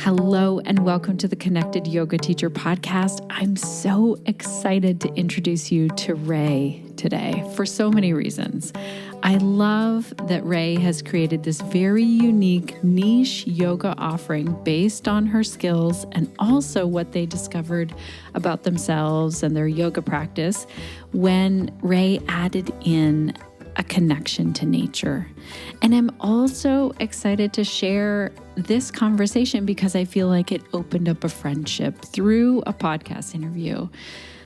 Hello and welcome to the Connected Yoga Teacher podcast. I'm so excited to introduce you to Ray today for so many reasons. I love that Ray has created this very unique niche yoga offering based on her skills and also what they discovered about themselves and their yoga practice when Ray added in a connection to nature. And I'm also excited to share this conversation because I feel like it opened up a friendship through a podcast interview.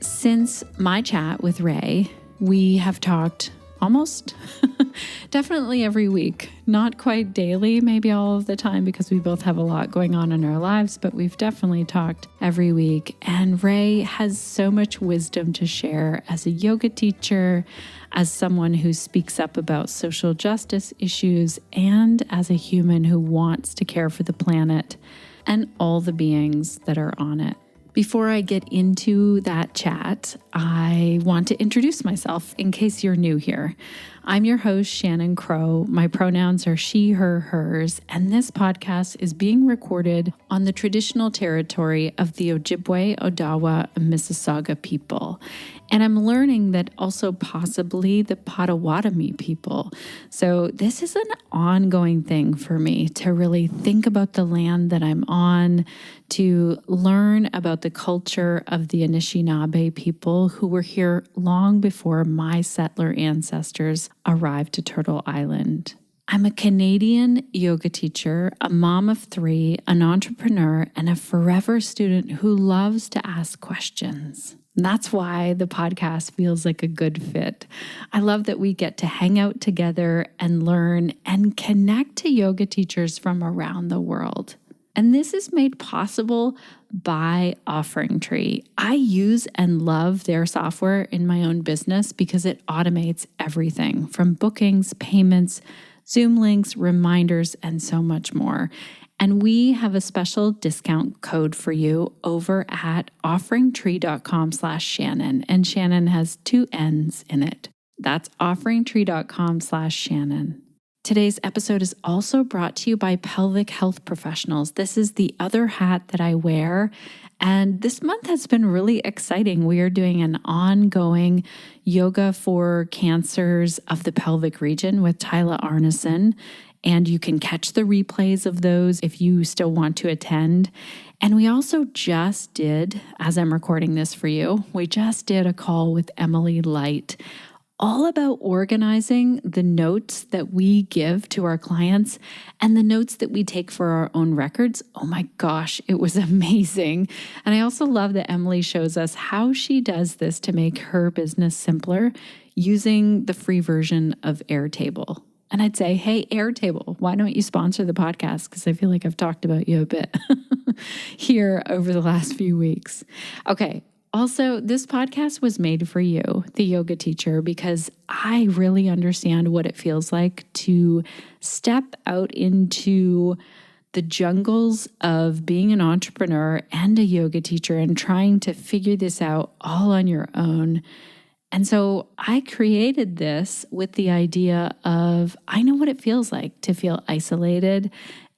Since my chat with Ray, we have talked almost definitely every week, not quite daily, maybe all of the time because we both have a lot going on in our lives, but we've definitely talked every week. And Ray has so much wisdom to share as a yoga teacher, as someone who speaks up about social justice issues, and as a human who wants to care for the planet and all the beings that are on it. Before I get into that chat, I want to introduce myself in case you're new here. I'm your host, Shannon Crow. My pronouns are she, her, hers, and this podcast is being recorded on the traditional territory of the Ojibwe, Odawa, and Mississauga people. And I'm learning that also possibly the Potawatomi people. So this is an ongoing thing for me to really think about the land that I'm on, to learn about the culture of the Anishinaabe people who were here long before my settler ancestors arrived to Turtle Island. I'm a Canadian yoga teacher, a mom of 3, an entrepreneur, and a forever student who loves to ask questions. And that's why the podcast feels like a good fit. I love that we get to hang out together and learn and connect to yoga teachers from around the world. And this is made possible by OfferingTree. I use and love their software in my own business because it automates everything from bookings, payments, Zoom links, reminders, and so much more. And we have a special discount code for you over at offeringtree.com/Shannon. And Shannon has 2 N's in it. That's offeringtree.com/Shannon. Today's episode is also brought to you by Pelvic Health Professionals. This is the other hat that I wear. And this month has been really exciting. We are doing an ongoing yoga for cancers of the pelvic region with Tyla Arneson. And you can catch the replays of those if you still want to attend. And we also just did, as I'm recording this for you, we just did a call with Emily Light all about organizing the notes that we give to our clients and the notes that we take for our own records. Oh my gosh, it was amazing. And I also love that Emily shows us how she does this to make her business simpler using the free version of Airtable. And I'd say, hey, Airtable, why don't you sponsor the podcast? Because I feel like I've talked about you a bit here over the last few weeks. Okay. Also, this podcast was made for you, the yoga teacher, because I really understand what it feels like to step out into the jungles of being an entrepreneur and a yoga teacher and trying to figure this out all on your own. And so I created this with the idea of, I know what it feels like to feel isolated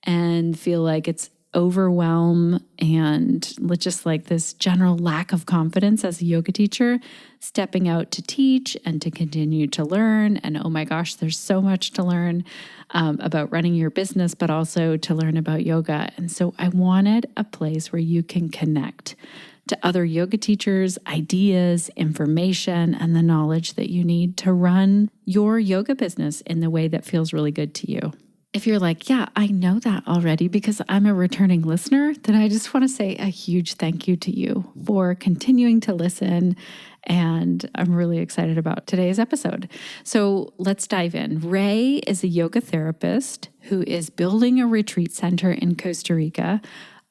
and feel like it's overwhelm and just like this general lack of confidence as a yoga teacher, stepping out to teach and to continue to learn. And oh my gosh, there's so much to learn about running your business, but also to learn about yoga. And so I wanted a place where you can connect to other yoga teachers, ideas, information, and the knowledge that you need to run your yoga business in the way that feels really good to you. If you're like, yeah, I know that already because I'm a returning listener, then I just want to say a huge thank you to you for continuing to listen. And I'm really excited about today's episode. So let's dive in. Ray is a yoga therapist who is building a retreat center in Costa Rica.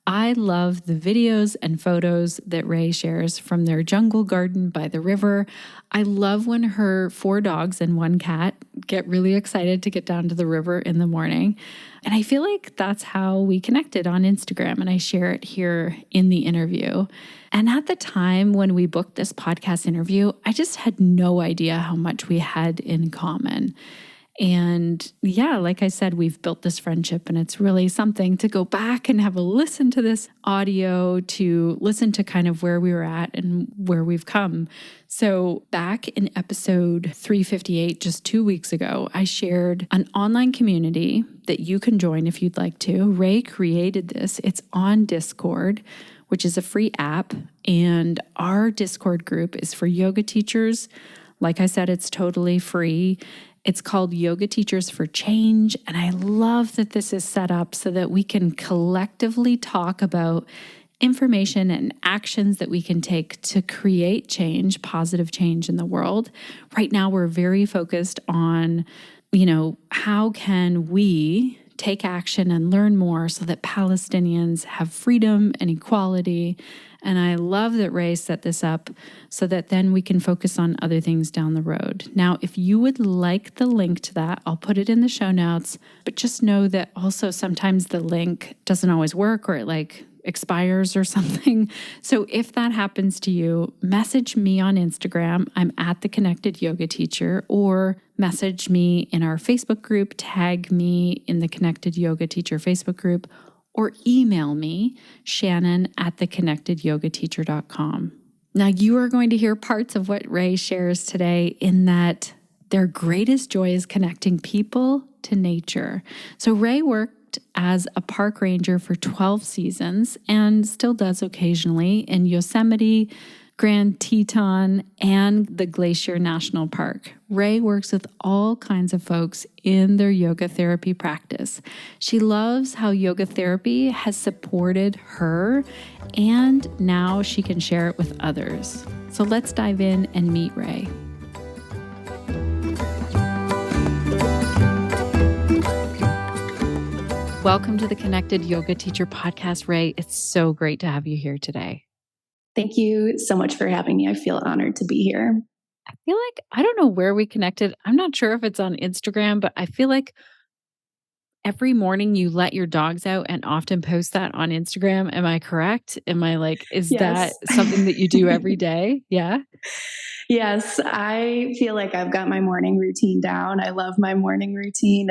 I love the videos and photos that Ray shares from their jungle garden by the river. I love when her 4 dogs and 1 cat get really excited to get down to the river in the morning. And I feel like that's how we connected on Instagram, and I share it here in the interview. And at the time when we booked this podcast interview, I just had no idea how much we had in common. And yeah, like I said, we've built this friendship, and it's really something to go back and have a listen to this audio, to listen to kind of where we were at and where we've come. So back in episode 358, just 2 weeks ago, I shared an online community that you can join if you'd like to. Ray created this. It's on Discord, which is a free app. And our Discord group is for yoga teachers. Like I said, it's totally free. It's called Yoga Teachers for Change. And I love that this is set up so that we can collectively talk about information and actions that we can take to create change, positive change in the world. Right now, we're very focused on, how can we take action and learn more so that Palestinians have freedom and equality. And I love that Ray set this up so that then we can focus on other things down the road. Now, if you would like the link to that, I'll put it in the show notes, but just know that also sometimes the link doesn't always work, or it expires or something. So if that happens to you, message me on Instagram. I'm at The Connected Yoga Teacher, or message me in our Facebook group, tag me in the Connected Yoga Teacher Facebook group, or email me, Shannon at theconnectedyogateacher.com. Now, you are going to hear parts of what Ray shares today, in that their greatest joy is connecting people to nature. So Ray worked as a park ranger for 12 seasons and still does occasionally in Yosemite, Grand Teton, and the Glacier National Park. Ray works with all kinds of folks in their yoga therapy practice. She loves how yoga therapy has supported her, and now she can share it with others. So let's dive in and meet Ray. Welcome to the Connected Yoga Teacher Podcast, Ray. It's so great to have you here today. Thank you so much for having me. I feel honored to be here. I feel like, I don't know where we connected. I'm not sure if it's on Instagram, but I feel like every morning you let your dogs out and often post that on Instagram. Am I correct? Is Yes. that something that you do every day? Yeah. Yes, I feel like I've got my morning routine down. I love my morning routine.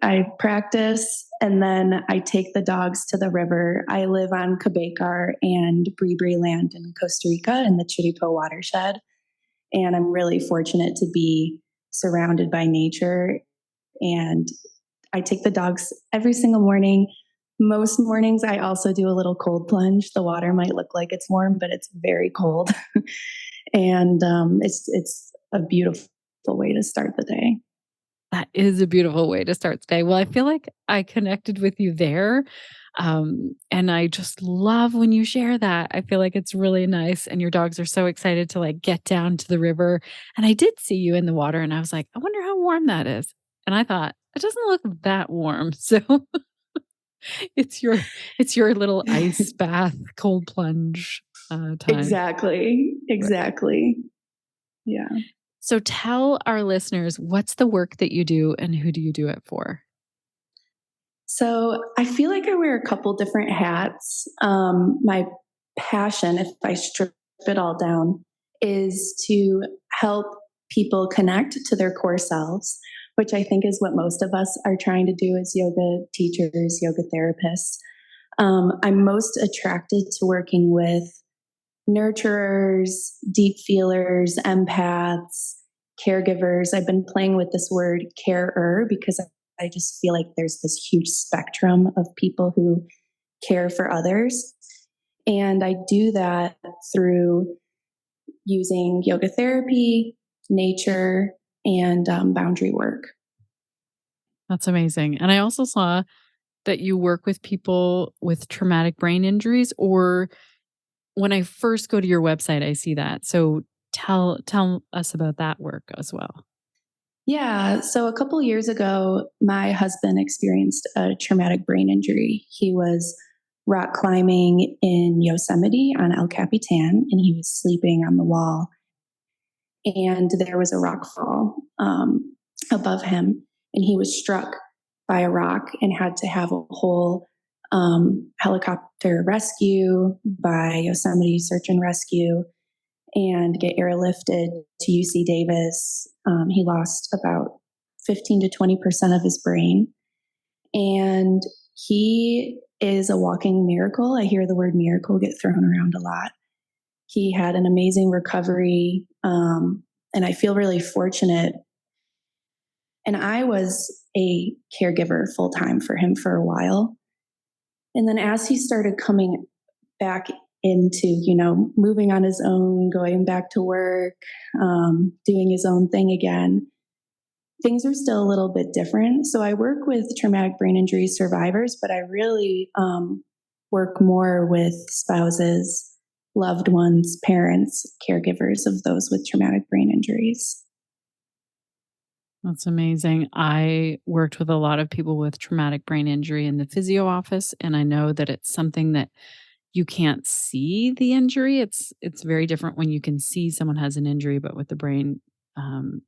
I practice and then I take the dogs to the river. I live on Cabecar and Bree land in Costa Rica in the Chiripo watershed. And I'm really fortunate to be surrounded by nature. And I take the dogs every single morning. Most mornings, I also do a little cold plunge. The water might look like it's warm, but it's very cold. And it's a beautiful way to start the day. That is a beautiful way to start the day. Well, I feel like I connected with you there. And I just love when you share that. I feel like it's really nice. And your dogs are so excited to get down to the river. And I did see you in the water, and I was like, I wonder how warm that is. And I thought, it doesn't look that warm. So it's your little ice bath, cold plunge time. Exactly. Yeah. So tell our listeners, what's the work that you do and who do you do it for? So I feel like I wear a couple different hats. My passion, if I strip it all down, is to help people connect to their core selves, which I think is what most of us are trying to do as yoga teachers, yoga therapists. I'm most attracted to working with nurturers, deep feelers, empaths, caregivers. I've been playing with this word carer because I just feel like there's this huge spectrum of people who care for others. And I do that through using yoga therapy, nature, and boundary work. That's amazing. And I also saw that you work with people with traumatic brain injuries, or when I first go to your website, I see that. So tell us about that work as well. Yeah. So a couple years ago, my husband experienced a traumatic brain injury. He was rock climbing in Yosemite on El Capitan, and he was sleeping on the wall. And there was a rock fall above him, and he was struck by a rock and had to have a whole helicopter rescue by Yosemite Search and Rescue and get airlifted to UC Davis. He lost about 15 to 20% of his brain. And he is a walking miracle. I hear the word miracle get thrown around a lot. He had an amazing recovery, and I feel really fortunate. And I was a caregiver full time for him for a while. And then as he started coming back into, moving on his own, going back to work, doing his own thing again, things are still a little bit different. So I work with traumatic brain injury survivors, but I really work more with spouses, loved ones, parents, caregivers of those with traumatic brain injuries. That's amazing. I worked with a lot of people with traumatic brain injury in the physio office, and I know that it's something that you can't see the injury. It's very different when you can see someone has an injury, but with the brain,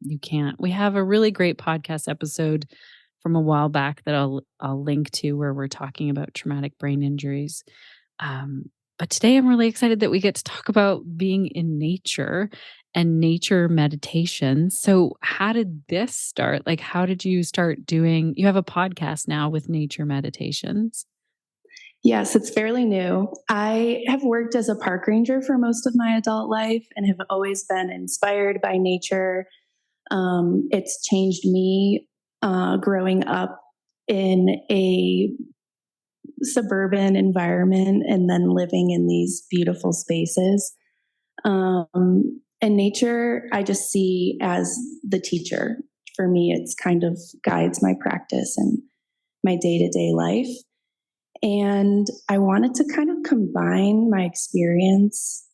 you can't. We have a really great podcast episode from a while back that I'll link to where we're talking about traumatic brain injuries. Um, but today I'm really excited that we get to talk about being in nature and nature meditation. So, how did this start? Like, how did you start doing? You have a podcast now with nature meditations. Yes, it's fairly new. I have worked as a park ranger for most of my adult life and have always been inspired by nature. It's changed me growing up in a suburban environment and then living in these beautiful spaces. And nature, I just see as the teacher. For me, it's kind of guides my practice and my day to day life. And I wanted to kind of combine my experience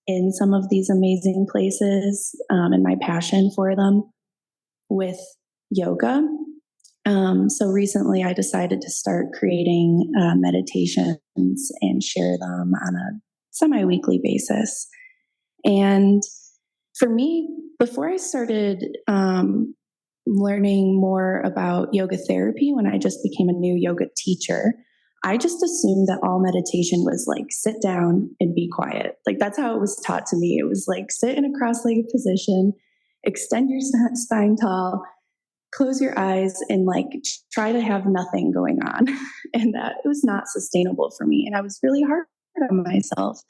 in some of these amazing places and my passion for them with yoga. So recently I decided to start creating meditations and share them on a semi weekly basis. And for me, before I started learning more about yoga therapy, when I just became a new yoga teacher, I just assumed that all meditation was like sit down and be quiet. Like that's how it was taught to me. It was like sit in a cross legged position, extend your spine tall, close your eyes, and like try to have nothing going on. And that it was not sustainable for me. And I was really hard on myself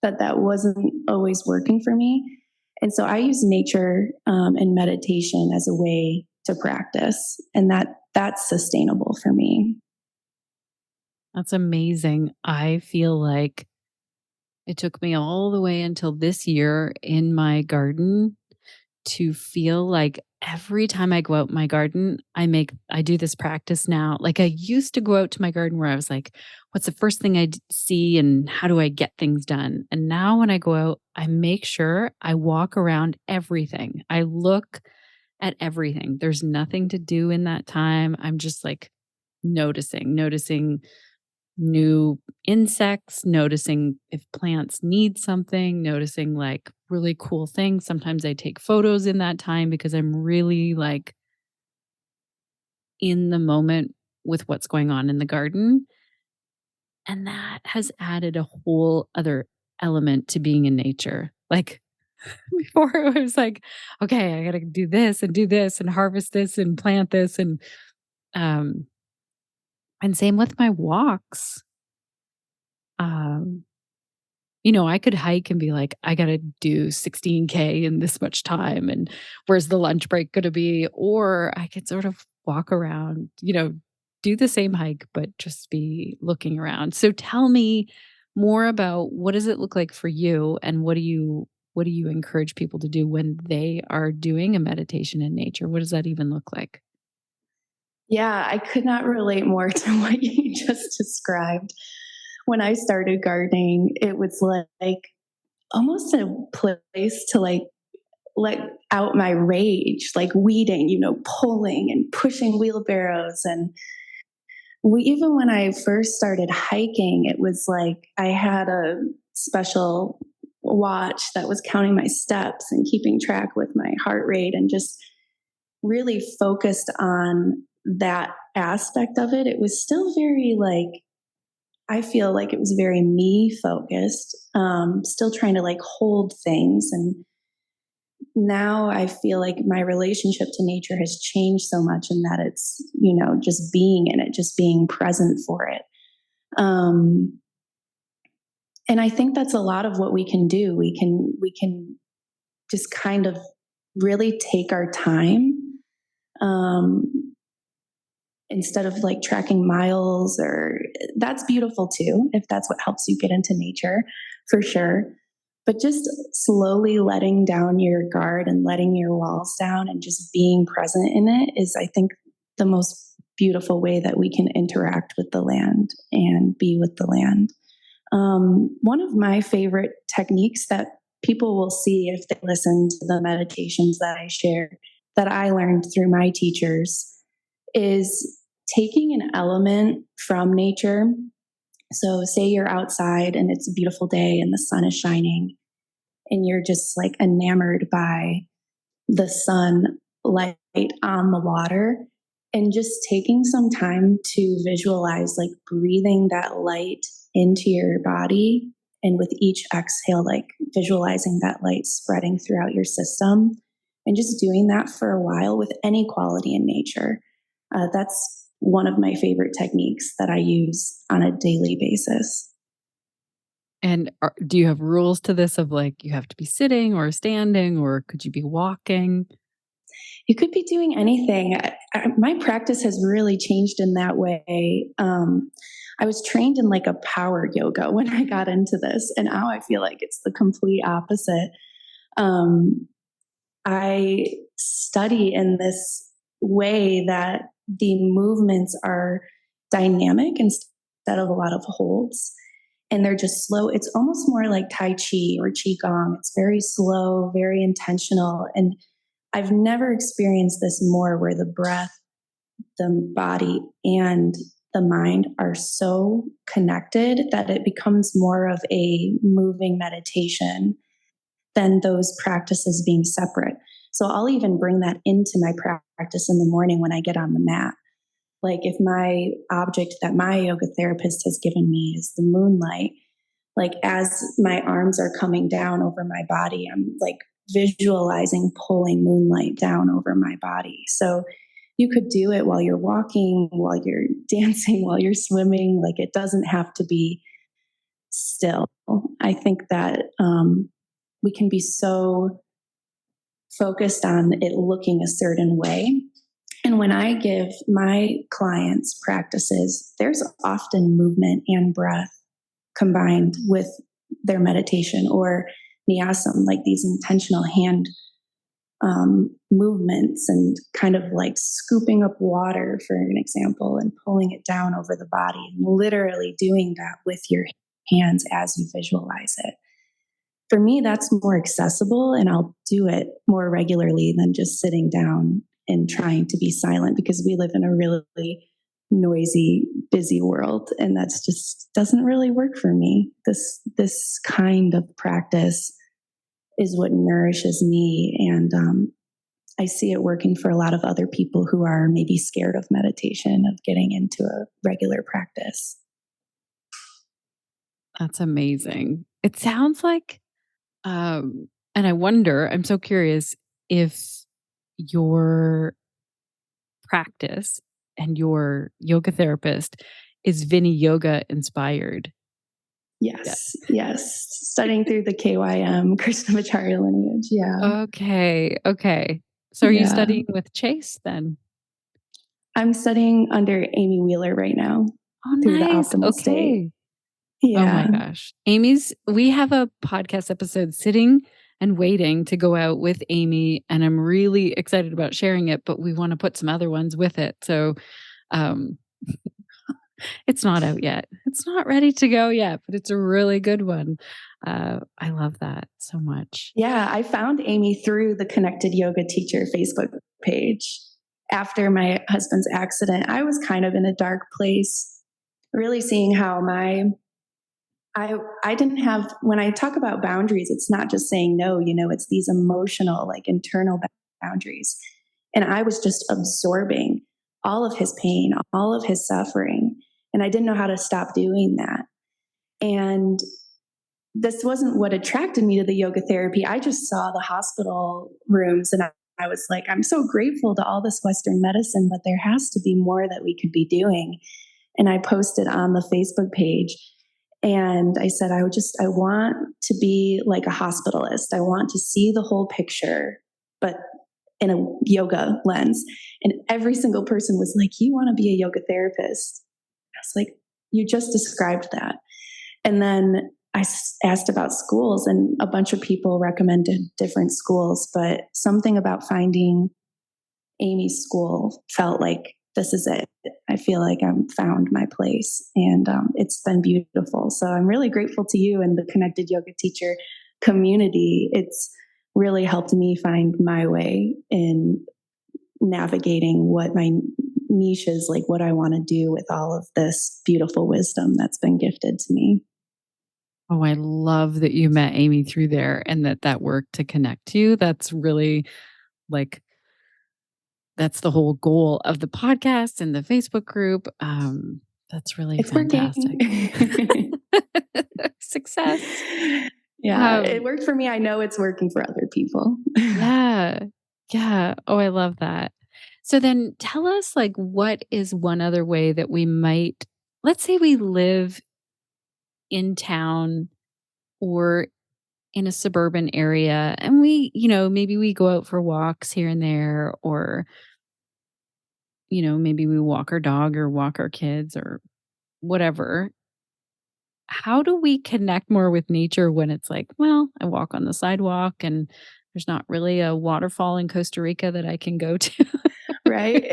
that wasn't always working for me. And so I use nature and meditation as a way to practice, and that's sustainable for me. That's amazing. I feel like it took me all the way until this year in my garden to feel like every time I go out in my garden, I do this practice now. Like I used to go out to my garden where I was like, what's the first thing see and how do I get things done? And now when I go out, I make sure I walk around everything. I look at everything. There's nothing to do in that time. I'm just like noticing new insects, noticing if plants need something, noticing like really cool things. Sometimes I take photos in that time because I'm really like in the moment with what's going on in the garden. And that has added a whole other element to being in nature. Like before, it was like, okay, I got to do this and harvest this and plant this. Um, and same with my walks. Um, I could hike and be like, I got to do 16K in this much time. And where's the lunch break going to be? Or I could sort of walk around, do the same hike, but just be looking around. So tell me more about what does it look like for you and what do you encourage people to do when they are doing a meditation in nature? What does that even look like? Yeah, I could not relate more to what you just described. When I started gardening, it was like almost a place to like let out my rage, like weeding, pulling and pushing wheelbarrows. And even when I first started hiking, it was like I had a special watch that was counting my steps and keeping track with my heart rate and just really focused on that aspect of it. It was still very like, I feel like it was very me focused, still trying to like hold things and now I feel like my relationship to nature has changed so much, in that it's, just being in it, just being present for it. And I think that's a lot of what we can do. We can just kind of really take our time, um, instead of like tracking miles, or that's beautiful too, if that's what helps you get into nature, for sure. But just slowly letting down your guard and letting your walls down and just being present in it is, I think, the most beautiful way that we can interact with the land and be with the land. One of my favorite techniques that people will see if they listen to the meditations that I share, that I learned through my teachers, is taking an element from nature. So, say you're outside and it's a beautiful day and the sun is shining, and you're just like enamored by the sunlight on the water, and just taking some time to visualize, like breathing that light into your body. And with each exhale, like visualizing that light spreading throughout your system, and just doing that for a while with any quality in nature. That's one of my favorite techniques that I use on a daily basis. And do you have rules to this of like you have to be sitting or standing, or could you be walking? You could be doing anything. My practice has really changed in that way. I was trained in like a power yoga when I got into this, and now I feel like it's the complete opposite. Um, I study in this way that the movements are dynamic instead of a lot of holds. And they're just slow. It's almost more like Tai Chi or Qigong. It's very slow, very intentional. And I've never experienced this more, where the breath, the body, and the mind are so connected that it becomes more of a moving meditation than those practices being separate. So I'll even bring that into my practice in the morning when I get on the mat. Like, if my object that my yoga therapist has given me is the moonlight, like as my arms are coming down over my body, I'm like visualizing pulling moonlight down over my body. So you could do it while you're walking, while you're dancing, while you're swimming. Like, it doesn't have to be still. I think that we can be so focused on it looking a certain way. And when I give my clients practices, there's often movement and breath combined with their meditation, or niyasam, like these intentional hand movements, and kind of like scooping up water, for an example, and pulling it down over the body, and literally doing that with your hands as you visualize it. For me, that's more accessible, and I'll do it more regularly than just sitting down and trying to be silent, because we live in a really noisy, busy world, and that's just doesn't really work for me. This kind of practice is what nourishes me, and I see it working for a lot of other people who are maybe scared of meditation, of getting into a regular practice. That's amazing. It sounds like, and I wonder, I'm so curious if your practice and your yoga therapist is Vinny yoga inspired. Yeah. Yes, yes. Studying through the KYM, Krishnamacharya lineage. Yeah. Okay. Okay. So are you Yeah. studying with Chase then? I'm studying under Amy Wheeler right now Oh, through the nice. optimal state. Okay. Oh my Yeah. gosh. We have a podcast episode sitting and waiting to go out with Amy, and I'm really excited about sharing it, but we want to put some other ones with it. So, um, it's not out yet. It's not ready to go yet, but it's a really good one. I love that so much. Yeah. I found Amy through the Connected Yoga Teacher Facebook page. After my husband's accident, I was kind of in a dark place, really seeing how I didn't have, when I talk about boundaries, it's not just saying no, it's these emotional, like internal boundaries. And I was just absorbing all of his pain, all of his suffering. And I didn't know how to stop doing that. And this wasn't what attracted me to the yoga therapy. I just saw the hospital rooms and I was like, I'm so grateful to all this Western medicine, but there has to be more that we could be doing. And I posted on the Facebook page and I said, I want to be like a hospitalist. I want to see the whole picture, but in a yoga lens. And every single person was like, you want to be a yoga therapist? I was like, you just described that. And then I asked about schools, and a bunch of people recommended different schools, but something about finding Amy's school felt like this is it. I feel like I've found my place, and it's been beautiful. So I'm really grateful to you and the Connected Yoga Teacher community. It's really helped me find my way in navigating what my niche is, like what I want to do with all of this beautiful wisdom that's been gifted to me. Oh, I love that you met Amy through there and that worked to connect you. That's really like, that's the whole goal of the podcast and the Facebook group. That's really It's fantastic. working. Success. Yeah, it worked for me. I know it's working for other people. Yeah. Yeah. Oh, I love that. So then tell us, like, what is one other way that we might, let's say we live in town or in a suburban area and we, maybe we go out for walks here and there, or, maybe we walk our dog or walk our kids or whatever. How do we connect more with nature when it's like, well, I walk on the sidewalk and there's not really a waterfall in Costa Rica that I can go to? Right?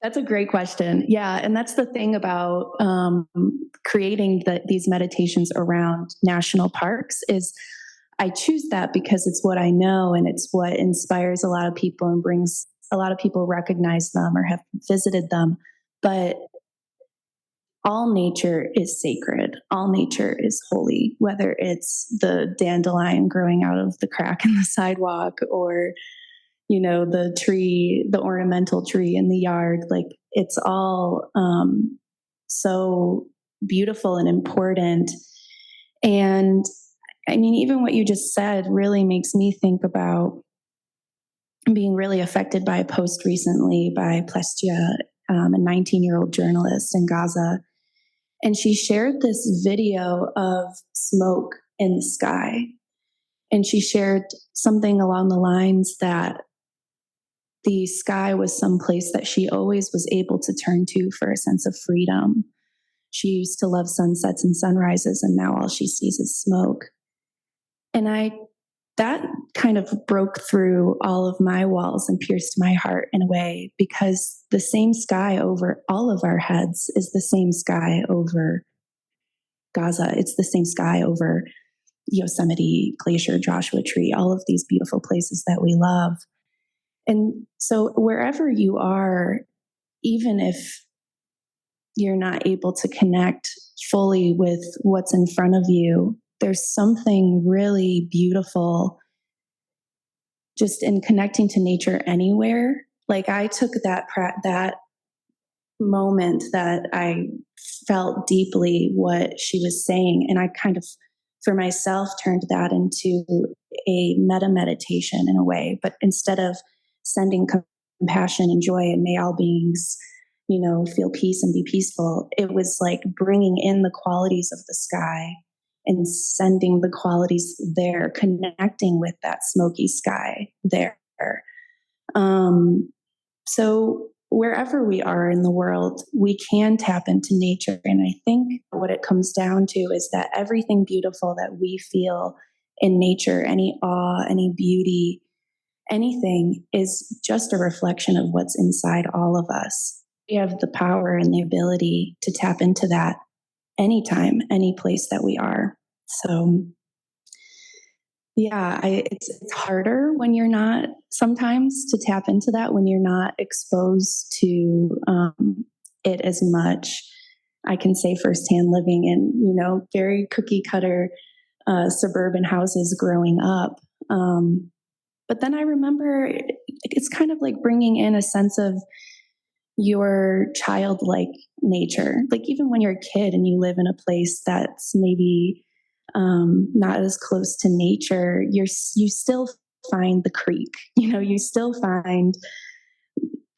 That's a great question. Yeah, and that's the thing about creating these meditations around national parks is I choose that because it's what I know and it's what inspires a lot of people and brings a lot of people recognize them or have visited them. But all nature is sacred. All nature is holy, whether it's the dandelion growing out of the crack in the sidewalk or the tree, the ornamental tree in the yard. Like it's all so beautiful and important. And I mean, even what you just said really makes me think about being really affected by a post recently by Plestia, a 19-year-old journalist in Gaza. And she shared this video of smoke in the sky. And she shared something along the lines that the sky was some place that she always was able to turn to for a sense of freedom. She used to love sunsets and sunrises, and now all she sees is smoke. And that kind of broke through all of my walls and pierced my heart in a way, because the same sky over all of our heads is the same sky over Gaza. It's the same sky over Yosemite, Glacier, Joshua Tree, all of these beautiful places that we love. And so wherever you are, even if you're not able to connect fully with what's in front of you, there's something really beautiful just in connecting to nature anywhere. Like I took that moment that I felt deeply what she was saying, and I kind of, for myself, turned that into a meta meditation in a way. But instead of sending compassion and joy and may all beings, feel peace and be peaceful, it was like bringing in the qualities of the sky and sending the qualities there, connecting with that smoky sky there. So wherever we are in the world, we can tap into nature. And I think what it comes down to is that everything beautiful that we feel in nature, any awe, any beauty, anything, is just a reflection of what's inside all of us. We have the power and the ability to tap into that anytime, any place that we are. So yeah, it's harder when you're not, sometimes, to tap into that when you're not exposed to it as much. I can say firsthand, living in very cookie cutter suburban houses growing up. But then I remember it's kind of like bringing in a sense of your childlike nature. Like even when you're a kid and you live in a place that's maybe not as close to nature, you still find the creek. You still find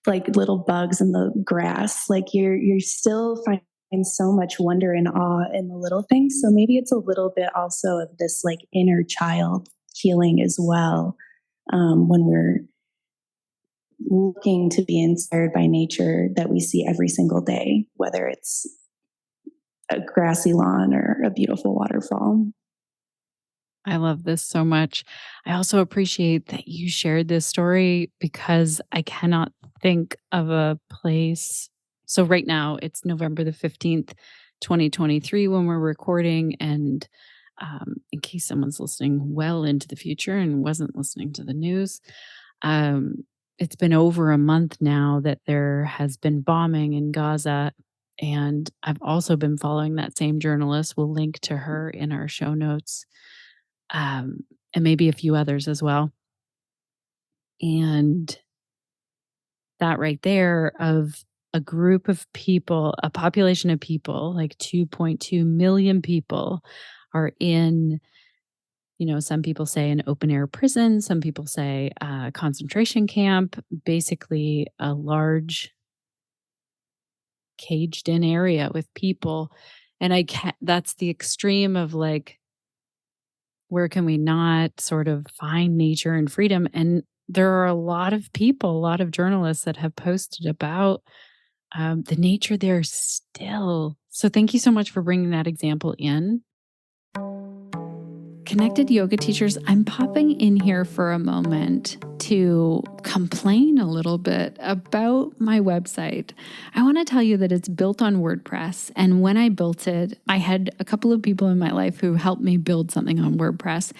like little bugs in the grass. Like you're still finding so much wonder and awe in the little things. So maybe it's a little bit also of this like inner child healing as well, when we're looking to be inspired by nature that we see every single day, whether it's a grassy lawn or a beautiful waterfall. I love this so much. I also appreciate that you shared this story because I cannot think of a place. So, right now, it's November the 15th, 2023, when we're recording. And in case someone's listening well into the future and wasn't listening to the news, um, it's been over a month now that there has been bombing in Gaza. And I've also been following that same journalist. We'll link to her in our show notes, um, and maybe a few others as well. And that right there of a group of people, a population of people, like 2.2 million people are in, some people say an open air prison, some people say a concentration camp, basically a large caged in area with people. And that's the extreme of like, where can we not sort of find nature and freedom? And there are a lot of people, a lot of journalists that have posted about the nature there still. So thank you so much for bringing that example in. Connected yoga teachers, I'm popping in here for a moment to complain a little bit about my website. I want to tell you that it's built on WordPress. And when I built it, I had a couple of people in my life who helped me build something on WordPress.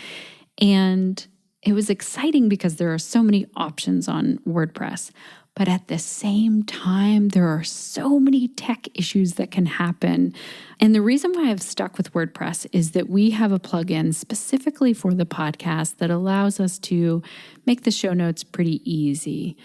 And it was exciting because there are so many options on WordPress. But at the same time, there are so many tech issues that can happen. And the reason why I've stuck with WordPress is that we have a plugin specifically for the podcast that allows us to make the show notes pretty easy.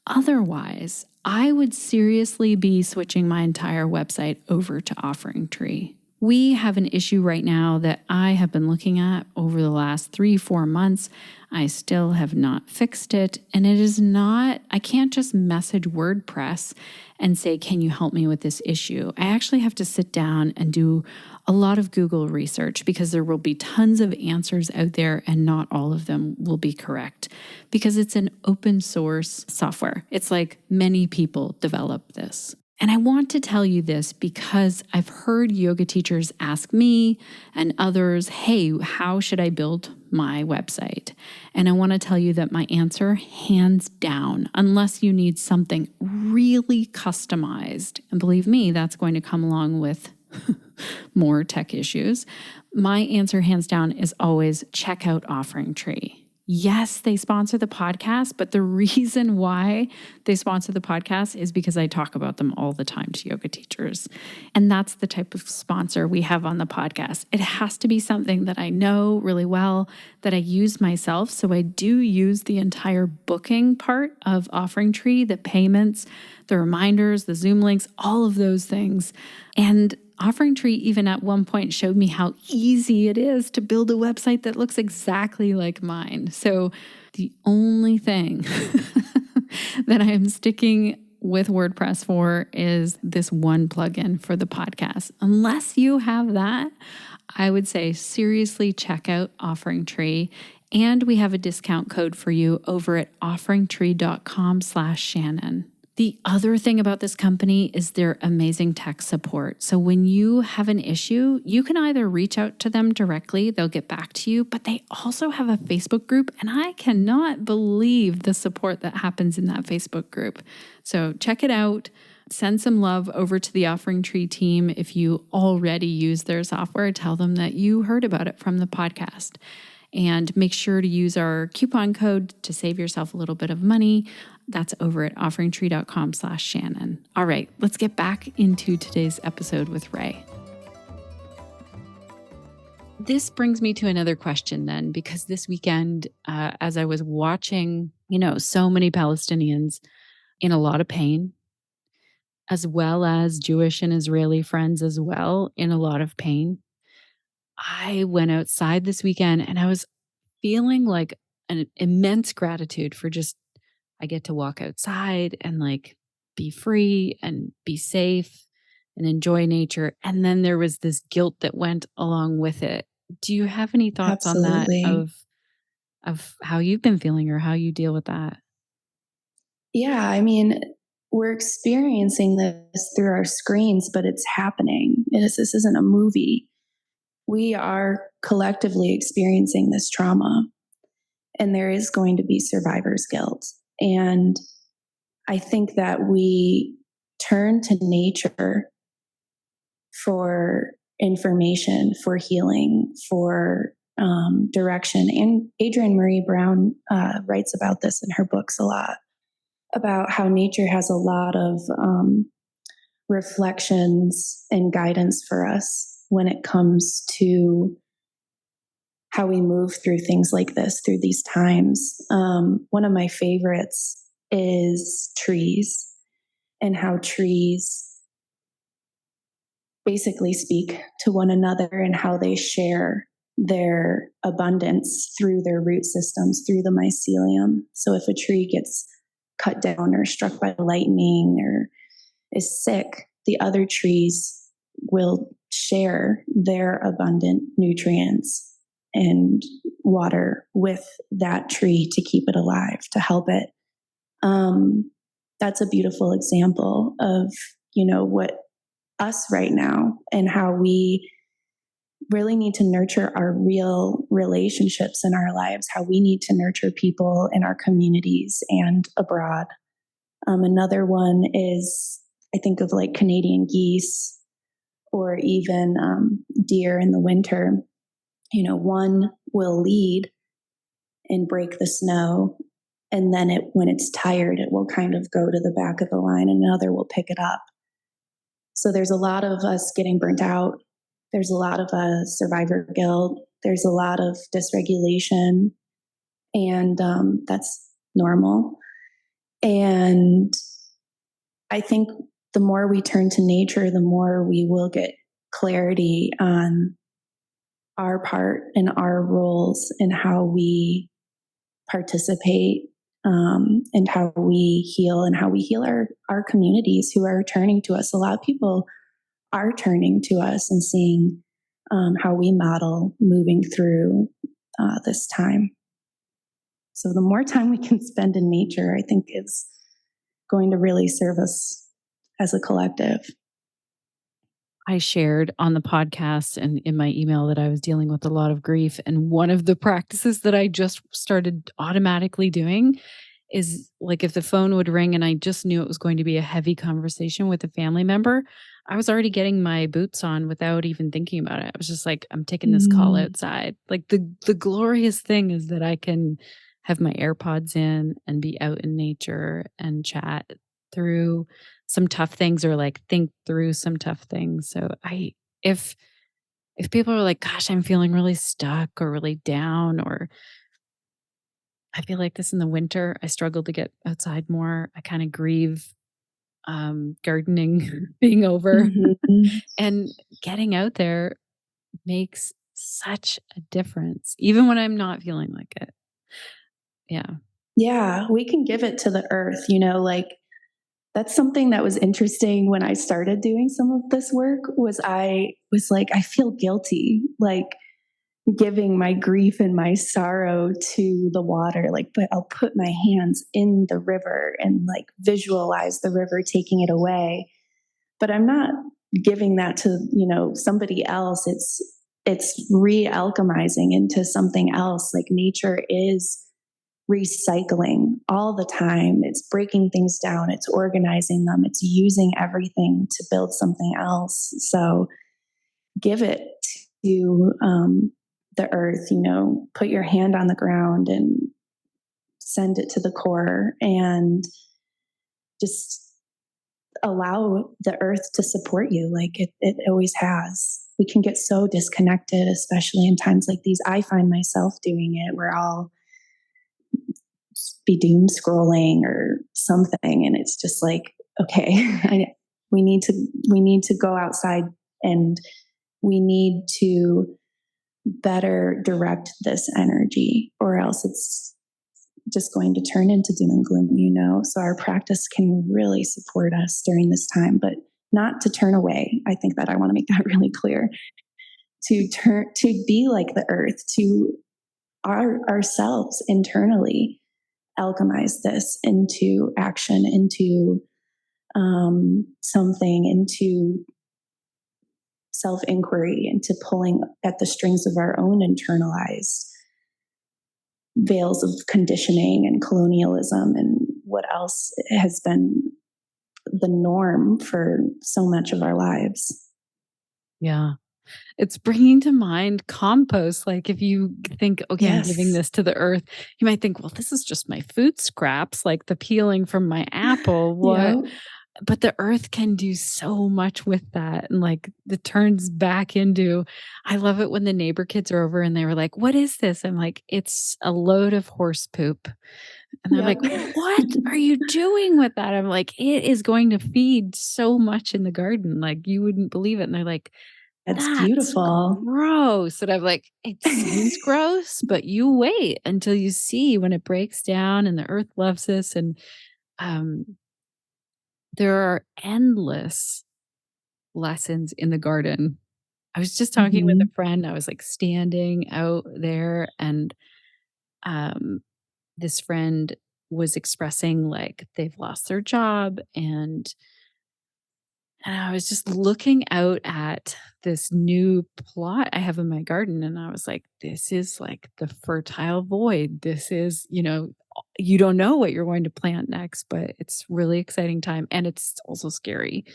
Otherwise, I would seriously be switching my entire website over to OfferingTree. We have an issue right now that I have been looking at over the last 3-4 months. I still have not fixed it. And it is not, I can't just message WordPress and say, can you help me with this issue? I actually have to sit down and do a lot of Google research because there will be tons of answers out there and not all of them will be correct because it's an open source software. It's like many people develop this. And I want to tell you this because I've heard yoga teachers ask me and others, hey, how should I build my website? And I want to tell you that my answer, hands down, unless you need something really customized, and believe me, that's going to come along with more tech issues, my answer, hands down, is always check out OfferingTree. Yes, they sponsor the podcast, but the reason why they sponsor the podcast is because I talk about them all the time to yoga teachers. And that's the type of sponsor we have on the podcast. It has to be something that I know really well, that I use myself. So I do use the entire booking part of OfferingTree, the payments, the reminders, the Zoom links, all of those things. And OfferingTree even at one point showed me how easy it is to build a website that looks exactly like mine. So the only thing that I am sticking with WordPress for is this one plugin for the podcast. Unless you have that, I would say seriously check out OfferingTree. And we have a discount code for you over at offeringtree.com/Shannon. The other thing about this company is their amazing tech support. So when you have an issue, you can either reach out to them directly, they'll get back to you, but they also have a Facebook group, and I cannot believe the support that happens in that Facebook group. So check it out. Send some love over to the OfferingTree team. If you already use their software, tell them that you heard about it from the podcast. And make sure to use our coupon code to save yourself a little bit of money. That's over at offeringtree.com/Shannon. All right, let's get back into today's episode with Ray. This brings me to another question then, because this weekend, as I was watching, so many Palestinians in a lot of pain, as well as Jewish and Israeli friends as well, in a lot of pain. I went outside this weekend and I was feeling like an immense gratitude for just, I get to walk outside and like be free and be safe and enjoy nature. And then there was this guilt that went along with it. Do you have any thoughts on that Absolutely. of how you've been feeling or how you deal with that? Yeah, I mean, we're experiencing this through our screens, but it's happening. This isn't a movie. We are collectively experiencing this trauma, and there is going to be survivor's guilt. And I think that we turn to nature for information, for healing, for direction. And Adrienne Marie Brown writes about this in her books a lot, about how nature has a lot of reflections and guidance for us when it comes to how we move through things like this, through these times. One of my favorites is trees, and how trees basically speak to one another and how they share their abundance through their root systems, through the mycelium. So if a tree gets cut down or struck by lightning or is sick, the other trees will share their abundant nutrients and water with that tree to keep it alive, to help it. That's a beautiful example of, what us right now, and how we really need to nurture our real relationships in our lives, how we need to nurture people in our communities and abroad. Another one is, I think of like Canadian geese, or even deer in the winter. One will lead and break the snow, and then when it's tired, it will kind of go to the back of the line, and another will pick it up. So there's a lot of us getting burnt out. There's a lot of survivor guilt. There's a lot of dysregulation, and that's normal. And I think the more we turn to nature, the more we will get clarity on our part and our roles and how we participate, and how we heal, and how we heal our communities who are turning to us. A lot of people are turning to us and seeing how we model moving through this time. So the more time we can spend in nature, I think is going to really serve us as a collective. I shared on the podcast and in my email that I was dealing with a lot of grief. And one of the practices that I just started automatically doing is like, if the phone would ring and I just knew it was going to be a heavy conversation with a family member, I was already getting my boots on without even thinking about it. I was just like, I'm taking this call Mm. outside. Like the glorious thing is that I can have my AirPods in and be out in nature and chat through some tough things, or like think through some tough things. So if if people are like, gosh, I'm feeling really stuck or really down, or I feel like this in the winter, I struggle to get outside more. I kind of grieve gardening being over, Mhm. and getting out there makes such a difference, even when I'm not feeling like it. Yeah. Yeah, we can give it to the earth, like that's something that was interesting when I started doing some of this work. Was I was like, I feel guilty, like giving my grief and my sorrow to the water, like, but I'll put my hands in the river and like visualize the river taking it away. But I'm not giving that to, somebody else. It's re-alchemizing into something else. Like nature is recycling all the time. It's breaking things down, it's organizing them, it's using everything to build something else. So give it to the earth, put your hand on the ground and send it to the core, and just allow the earth to support you like it always has. We can get so disconnected, especially in times like these. I find myself doing it, where I'll be doom scrolling or something, and it's just like, okay, We need to go outside, and we need to better direct this energy, or else it's just going to turn into doom and gloom. So our practice can really support us during this time, but not to turn away. I think that I want to make that really clear. To be like the earth, to ourselves internally alchemize this into action, into something, into self-inquiry, into pulling at the strings of our own internalized veils of conditioning and colonialism and what else has been the norm for so much of our lives. Yeah. It's bringing to mind compost. Like if you think, okay, I'm giving Yes. this to the earth, you might think, well, this is just my food scraps, like the peeling from my apple. What? Yep. But the earth can do so much with that. And like it turns back into, I love it when the neighbor kids are over and they were like, what is this? I'm like, it's a load of horse poop. And they're like, Yep. what are you doing with that? I'm like, it is going to feed so much in the garden. Like you wouldn't believe it. And they're like, That's that's beautiful. gross. And I'm like, it seems gross, but you wait until you see when it breaks down and the earth loves this. And um, there are endless lessons in the garden. I was just talking with a Mhm. friend. I was like standing out there and um, this friend was expressing like they've lost their job and I was just looking out at this new plot I have in my garden, and I was like, this is like the fertile void. This is, you don't know what you're going to plant next, but it's really exciting time. And it's also scary.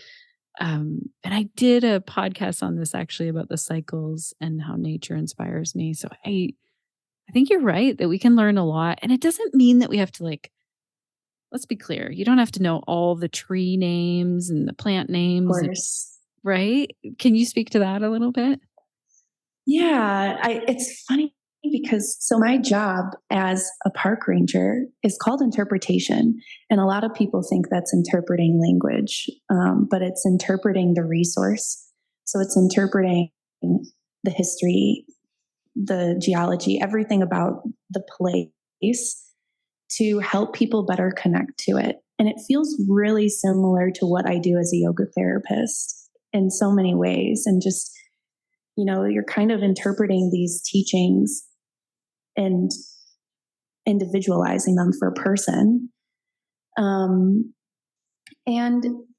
And I did a podcast on this actually about the cycles and how nature inspires me. So I think you're right that we can learn a lot. And it doesn't mean that we have to like, let's be clear, you don't have to know all the tree names and the plant Of names. course. Right? Can you speak to that a little bit? Yeah, it's funny because my job as a park ranger is called interpretation, and a lot of people think that's interpreting language, but it's interpreting the resource. So it's interpreting the history, the geology, everything about the place to help people better connect to it. And it feels really similar to what I do as a yoga therapist in so many ways. And just, you're kind of interpreting these teachings and individualizing them for a person. And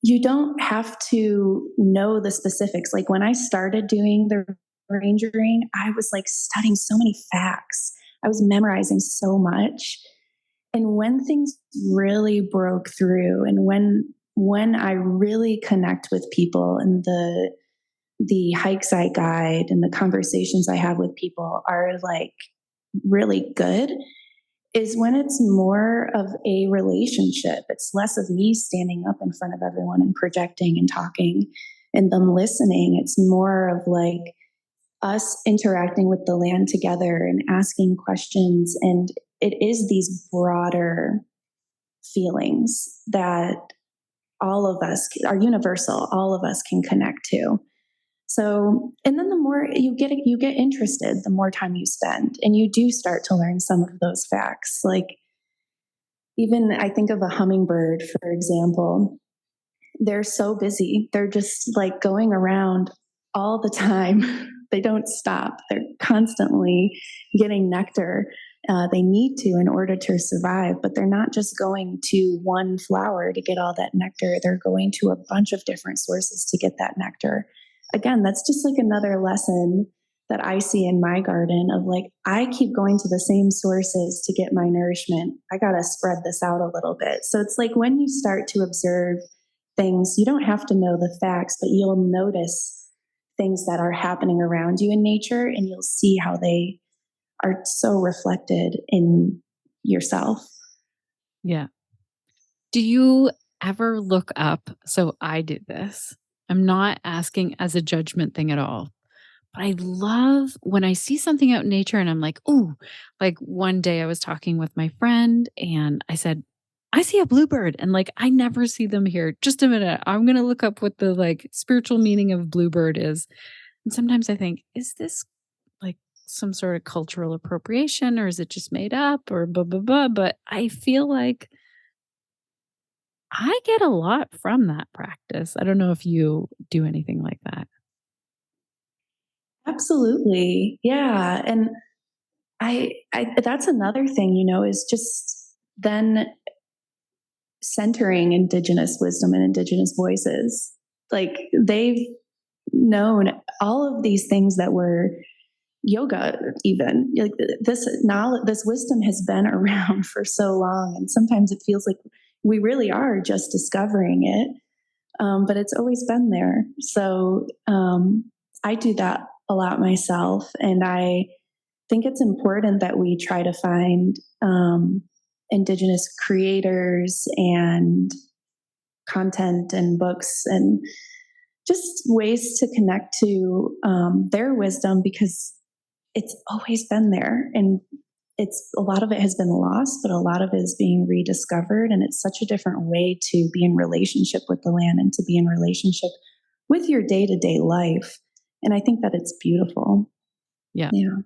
you don't have to know the specifics. Like when I started doing the rangering, I was like studying so many facts. I was memorizing so much. And when things really broke through, and when I really connect with people, and the hikes I guide and the conversations I have with people are like really good, is when it's more of a relationship. It's less of me standing up in front of everyone and projecting and talking and them listening. It's more of like us interacting with the land together and asking questions. And it is these broader feelings that all of us are universal, all of us can connect to. So, and then the more you get interested, the more time you spend, and you do start to learn some of those facts. Like, even I think of a hummingbird, for example. They're so busy. They're just like going around all the time. They don't stop. They're constantly getting nectar. They need to in order to survive, but they're not just going to one flower to get all that nectar. They're going to a bunch of different sources to get that nectar. Again, that's just like another lesson that I see in my garden of like, I keep going to the same sources to get my nourishment. I got to spread this out a little bit. So it's like when you start to observe things, you don't have to know the facts, but you'll notice things that are happening around you in nature, and you'll see how they are so reflected in yourself. Yeah. Do you ever look up? So I did this. I'm not asking as a judgment thing at all. But I love when I see something out in nature and I'm like, ooh, like one day I was talking with my friend and I said, I see a bluebird and like I never see them here. Just a minute. I'm going to look up what the like spiritual meaning of bluebird is. And sometimes I think, is this like some sort of cultural appropriation or is it just made up or blah, blah, blah? But I feel like I get a lot from that practice. I don't know if you do anything like that. Absolutely. Yeah. And I that's another thing, is just then centering Indigenous wisdom and Indigenous voices. Like they've known all of these things that were yoga, even like this knowledge, this wisdom has been around for so long. And sometimes it feels like we really are just discovering it. But it's always been there. So I do that a lot myself. And I think it's important that we try to find Indigenous creators and content and books and just ways to connect to their wisdom, because it's always been there. And it's a lot of it has been lost, but a lot of it is being rediscovered. And it's such a different way to be in relationship with the land and to be in relationship with your day-to-day life. And I think that it's beautiful. Yeah. Yeah.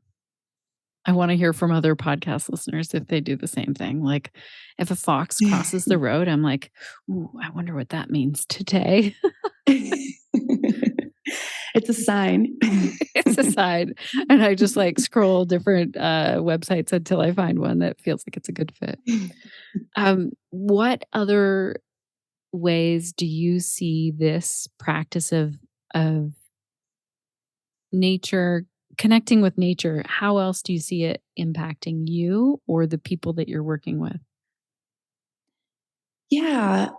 I want to hear from other podcast listeners if they do the same thing. Like if a fox crosses the road, I'm like, ooh, I wonder what that means today. It's a sign. It's a sign. And I just like scroll different websites until I find one that feels like it's a good fit. What other ways do you see this practice of nature, connecting with nature? How else do you see it impacting you or the people that you're working with? Yeah,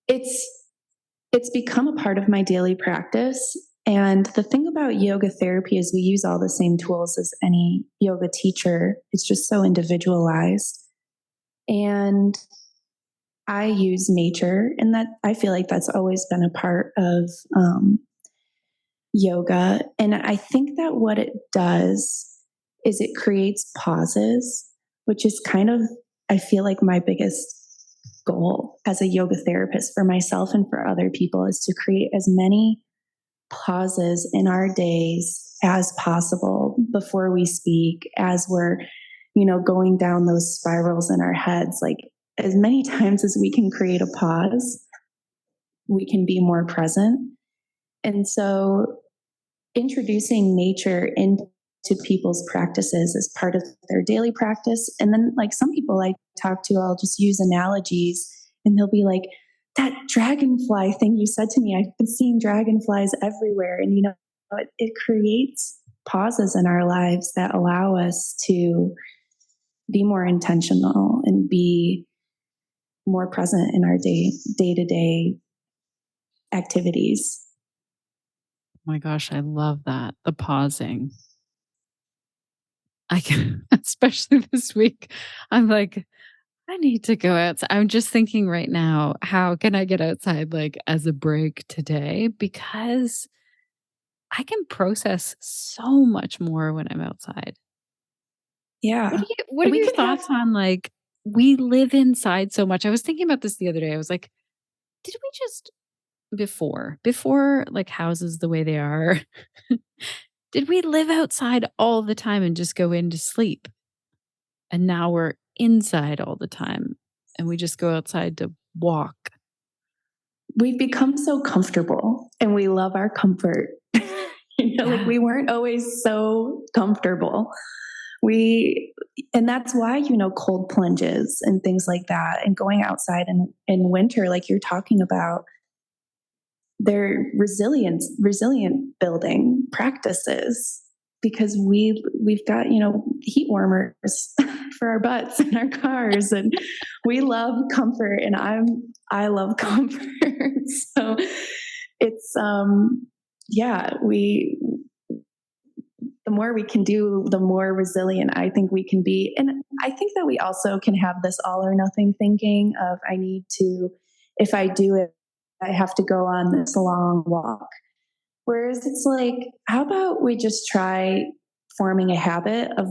it's become a part of my daily practice. And the thing about yoga therapy is we use all the same tools as any yoga teacher. It's just so individualized. And I use nature, and that I feel like that's always been a part of yoga. And I think that what it does is it creates pauses, which is kind of, I feel like my biggest goal as a yoga therapist for myself and for other people is to create as many pauses in our days as possible before we speak, as we're, going down those spirals in our heads. Like as many times as we can create a pause, we can be more present. And so introducing nature into people's practices as part of their daily practice. And then, like some people I talk to, I'll just use analogies and they'll be like, that dragonfly thing you said to me, I've been seeing dragonflies everywhere. And, it creates pauses in our lives that allow us to be more intentional and be more present in our day-to-day activities. Oh my gosh, I love that. The pausing. I can, especially this week. I'm like, I need to go outside. I'm just thinking right now, how can I get outside like as a break today? Because I can process so much more when I'm outside. Yeah. What are We your could have thoughts on like we live inside so much? I was thinking about this the other day. I was like, did we just before like houses the way they are, did we live outside all the time and just go in to sleep? And now we're inside all the time and we just go outside to walk. we've become so comfortable and we love our comfort. Like Yeah. we weren't always so comfortable. And that's why, cold plunges and things like that and going outside in winter, like you're talking about, they're resilient building practices, because we've got, heat warmers for our butts and our cars, and we love comfort, and I love comfort. So it's yeah, the more we can do, the more resilient I think we can be. And I think that we also can have this all or nothing thinking of, I need to, if I do it, I have to go on this long walk. Whereas it's like, how about we just try forming a habit of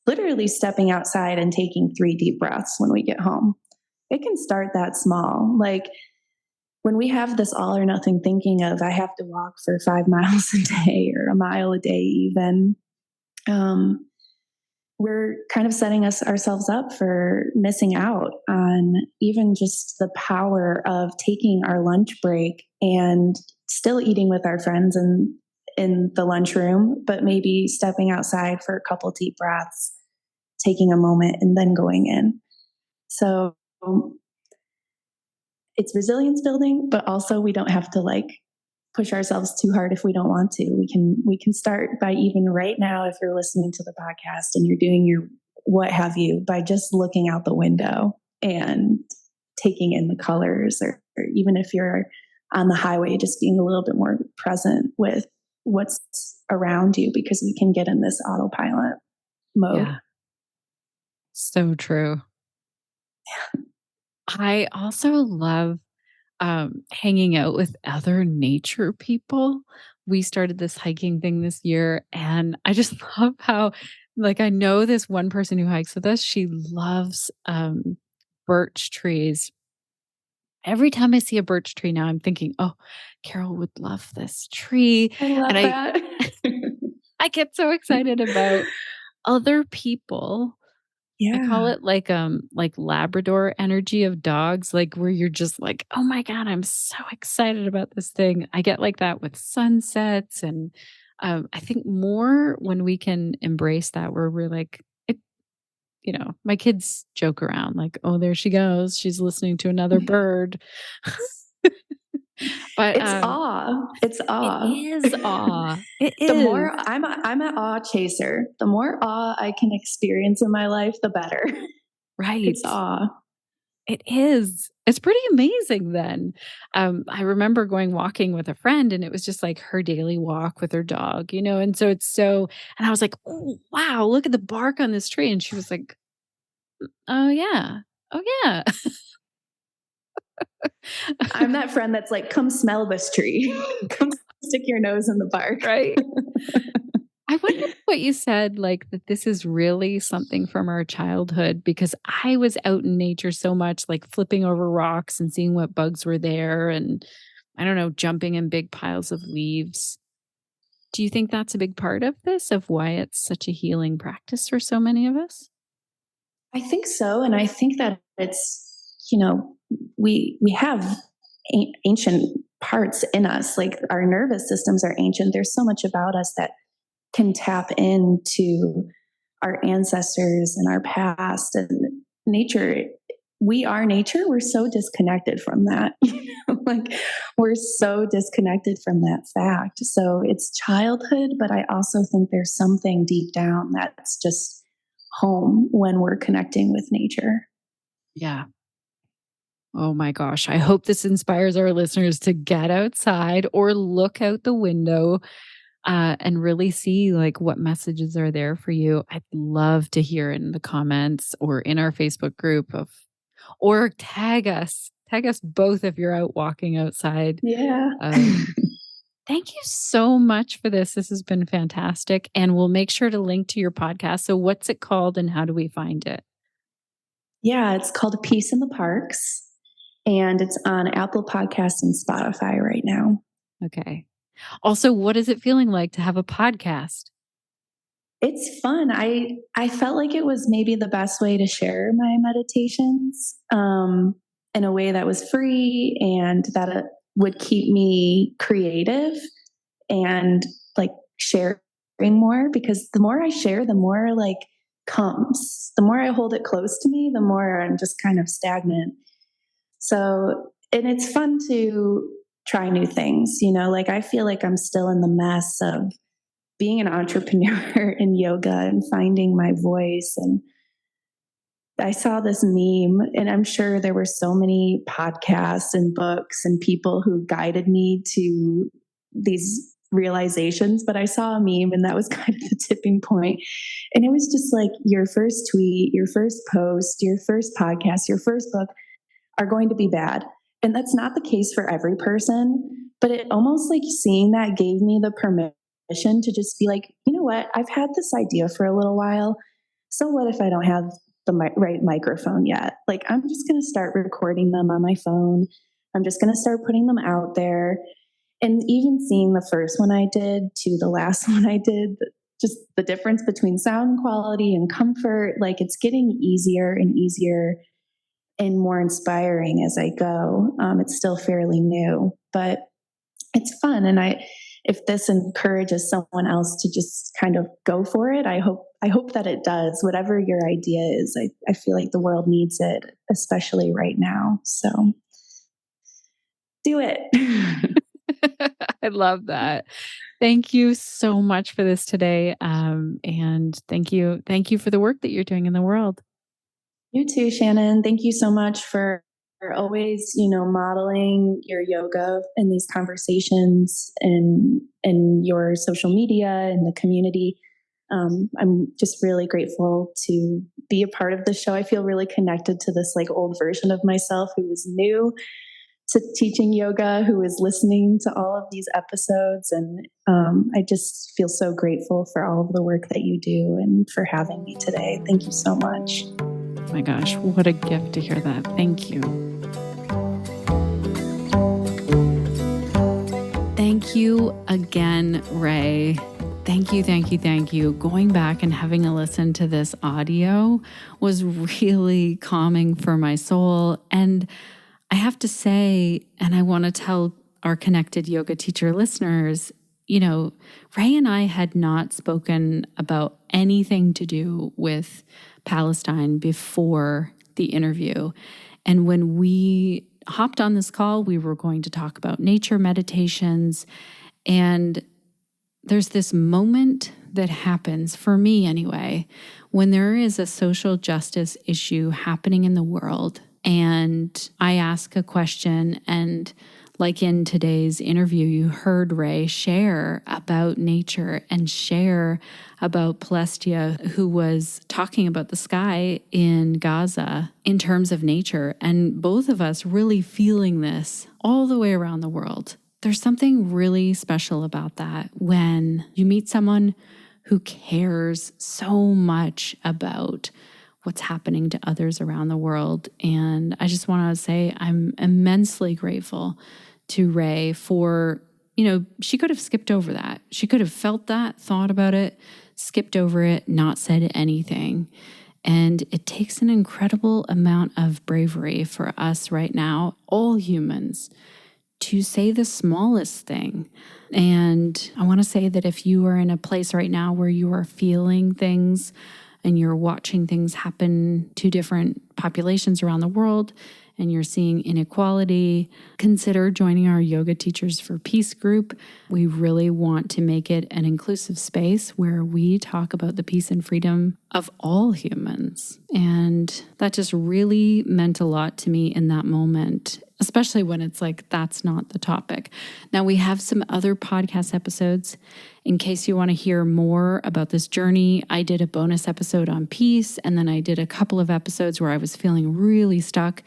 literally stepping outside and taking 3 deep breaths when we get home? it can start that small. Like when we have this all or nothing thinking of, I have to walk for 5 miles a day or a mile a day even, we're kind of setting ourselves up for missing out on even just the power of taking our lunch break and still eating with our friends in the lunchroom, but maybe stepping outside for a couple deep breaths, taking a moment, and then going in. So it's resilience building, but also we don't have to like push ourselves too hard if we don't want to. We can start by, even right now, if you're listening to the podcast and you're doing your what have you, by just looking out the window and taking in the colors, or even if you're on the highway, just being a little bit more present with what's around you, because we can get in this autopilot mode. Yeah. So true. I also love hanging out with other nature people. We started this hiking thing this year, and I just love how, like, I know this one person who hikes with us. She loves birch trees. Every time I see a birch tree now, I'm thinking, oh, Carol would love this tree. I love And that. I get so excited about other people. I call Yeah. it like Labrador energy of dogs, like where you're just like, "Oh my god, I'm so excited about this thing." I get like that with sunsets, and I think more when we can embrace that, where we're like, my kids joke around like, "Oh, there she goes. She's listening to another bird." But It's awe. It's it awe. is awe. It The more is. I'm an awe chaser. The more awe I can experience in my life, the better. Right. It's awe. It is. It's pretty amazing then. I remember going walking with a friend, and it was just like her daily walk with her dog, and so and I was like, "Oh, wow, look at the bark on this tree." And she was like, "Oh yeah. Oh yeah." I'm that friend that's like, come smell this tree. Come stick your nose in the bark. Right. I wonder what you said, like that this is really something from our childhood, because I was out in nature so much, like flipping over rocks and seeing what bugs were there, and I don't know, jumping in big piles of leaves. Do you think that's a big part of this, of why it's such a healing practice for so many of us? I think so. And I think that we have ancient parts in us, like our nervous systems are ancient. There's so much about us that can tap into our ancestors and our past and nature. We are nature. We're so disconnected from that. Like we're so disconnected from that fact. So it's childhood, but I also think there's something deep down that's just home when we're connecting with nature. Yeah. Oh my gosh. I hope this inspires our listeners to get outside or look out the window and really see like what messages are there for you. I'd love to hear in the comments or in our Facebook group or tag us both if you're out walking outside. Yeah. Um, Thank you so much for this. This has been fantastic. And we'll make sure to link to your podcast. So, what's it called and how do we find it? Yeah, it's called Peace in the Parks, and it's on Apple Podcasts and Spotify right now. Okay. Also, what is it feeling like to have a podcast? It's fun. I felt like it was maybe the best way to share my meditations, in a way that was free and that it would keep me creative and like sharing more, because the more I share, the more like comes. The more I hold it close to me, the more I'm just kind of stagnant. So, and it's fun to try new things, like I feel like I'm still in the mess of being an entrepreneur in yoga and finding my voice. And I saw this meme, and I'm sure there were so many podcasts and books and people who guided me to these realizations, but I saw a meme and that was kind of the tipping point. And it was just like your first tweet, your first post, your first podcast, your first book are going to be bad. And that's not the case for every person, but it almost like seeing that gave me the permission to just be like, you know what? I've had this idea for a little while. So what if I don't have the right microphone yet. Like, I'm just going to start recording them on my phone. I'm just going to start putting them out there. And even seeing the first one I did to the last one I did, just the difference between sound quality and comfort, like it's getting easier and easier and more inspiring as I go. It's still fairly new, but it's fun. And if this encourages someone else to just kind of go for it, I hope that it does. Whatever your idea is, I feel like the world needs it, especially right now. So do it. I love that. Thank you so much for this today. And thank you for the work that you're doing in the world. You too, Shannon. Thank you so much for always, modeling your yoga in these conversations and your social media and the community. I'm just really grateful to be a part of the show. I feel really connected to this like old version of myself who was new to teaching yoga, who is listening to all of these episodes. And I just feel so grateful for all of the work that you do and for having me today. Thank you so much. Oh my gosh, what a gift to hear that. Thank you. Thank you again, Ray. Thank you. Going back and having a listen to this audio was really calming for my soul. And I have to say, and I want to tell our connected yoga teacher listeners, Ray and I had not spoken about anything to do with Palestine before the interview. And when we hopped on this call, we were going to talk about nature meditations. And there's this moment that happens, for me anyway, when there is a social justice issue happening in the world. And I ask a question, and like in today's interview, you heard Ray share about nature and share about Palestia, who was talking about the sky in Gaza in terms of nature. And both of us really feeling this all the way around the world. There's something really special about that when you meet someone who cares so much about what's happening to others around the world. And I just want to say I'm immensely grateful to Ray for, she could have skipped over that. She could have felt that, thought about it, skipped over it, not said anything. And it takes an incredible amount of bravery for us right now, all humans, to say the smallest thing. And I want to say that if you are in a place right now where you are feeling things and you're watching things happen to different populations around the world, and you're seeing inequality, consider joining our Yoga Teachers for Peace group. We really want to make it an inclusive space where we talk about the peace and freedom of all humans. And that just really meant a lot to me in that moment, especially when it's like, that's not the topic. Now, we have some other podcast episodes in case you want to hear more about this journey. I did a bonus episode on peace, and then I did a couple of episodes where I was feeling really stuck.